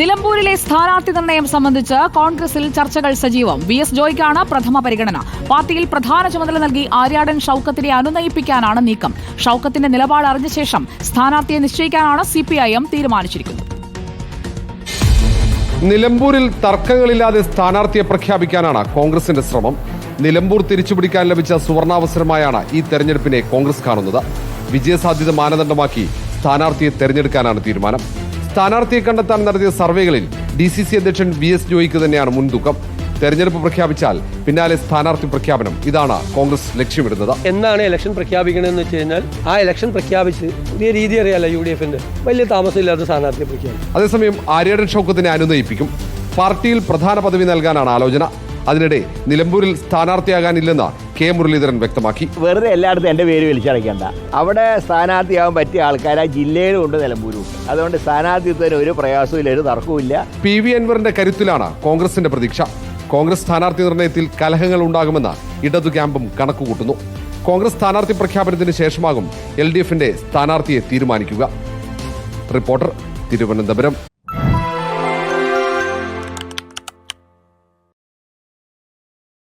നിലമ്പൂരിലെ സ്ഥാനാർത്ഥി നിർണയം സംബന്ധിച്ച് കോൺഗ്രസിൽ ചർച്ചകൾ സജീവം. VS ജോയിക്കാണ് പ്രഥമ പരിഗണന. പാർട്ടിയിൽ പ്രധാന ചുമതല നൽകി ആര്യാടൻ ഷൌക്കത്തിനെ അനുനയിപ്പിക്കാനാണ് നീക്കം. ഷൌക്കത്തിന്റെ നിലപാട് അറിഞ്ഞ ശേഷം സ്ഥാനാർത്ഥിയെ നിശ്ചയിക്കാനാണ് CPIM തീരുമാനിച്ചിരിക്കുന്നത്. നിലമ്പൂരിൽ തർക്കങ്ങളില്ലാതെ സ്ഥാനാർത്ഥിയെ പ്രഖ്യാപിക്കാനാണ് കോൺഗ്രസിന്റെ ശ്രമം. നിലമ്പൂർ തിരിച്ചുപിടിക്കാൻ ലഭിച്ച സുവർണാവസരമായാണ് ഈ തെരഞ്ഞെടുപ്പിനെ കോൺഗ്രസ് കാണുന്നത്. വിജയസാധ്യത മാനദണ്ഡമാക്കി സ്ഥാനാർത്ഥിയെ തെരഞ്ഞെടുക്കാനാണ് തീരുമാനം. സ്ഥാനാർത്ഥിയെ കണ്ടെത്താൻ നടത്തിയ സർവേകളിൽ DCC അധ്യക്ഷൻ VS ജോയിക്ക് തന്നെയാണ് മുൻതൂക്കം. തെരഞ്ഞെടുപ്പ് പ്രഖ്യാപിച്ചാൽ പിന്നാലെ സ്ഥാനാർത്ഥി പ്രഖ്യാപനം, ഇതാണ് കോൺഗ്രസ് ലക്ഷ്യമിടുന്നത്. എന്നാണ് ഇലക്ഷൻ പ്രഖ്യാപിക്കണമെന്ന് വെച്ച് കഴിഞ്ഞാൽ ആ ഇലക്ഷൻ പ്രഖ്യാപിച്ച് പുതിയ രീതി അറിയാലോ. UDFന്റെ വലിയ താമസമില്ലാത്ത സ്ഥാനാർത്ഥിയെ പ്രഖ്യാപിക്കും. അതേസമയം ആര്യാടൻ ഷൌക്കത്തിനെ അനുനയിപ്പിക്കും. പാർട്ടിയിൽ പ്രധാന പദവി നൽകാനാണ് ആലോചന. അതിനിടെ നിലമ്പൂരിൽ സ്ഥാനാർത്ഥിയാകാനില്ലെന്ന് K മുരളീധരൻ വ്യക്തമാക്കി. വെറുതെ എല്ലായിടത്തും എൻ്റെ പേര് വലിച്ചടയ്ക്കേണ്ട. അവിടെ സ്ഥാനാർത്ഥിയാകാൻ പറ്റിയ ആൾക്കാർ ആ ജില്ലയിലും ഉണ്ട്, നിലമ്പൂരും ഉണ്ട്. അതുകൊണ്ട് സ്ഥാനാർത്ഥിത്വത്തിന് ഒരു പ്രയാസവും ഒരു തർക്കവുമില്ല. PV അൻവറിന്റെ കരുത്തിലാണ് കോൺഗ്രസിന്റെ പ്രതീക്ഷ. കോൺഗ്രസ് സ്ഥാനാർത്ഥി നിർണയത്തിൽ കലഹങ്ങൾ ഉണ്ടാകുമെന്ന് ഇടതു ക്യാമ്പും കണക്കുകൂട്ടുന്നു. കോൺഗ്രസ് സ്ഥാനാർത്ഥി പ്രഖ്യാപനത്തിന് ശേഷമാകും LDFന്റെ സ്ഥാനാർത്ഥിയെ തീരുമാനിക്കുക. റിപ്പോർട്ടർ, തിരുവനന്തപുരം.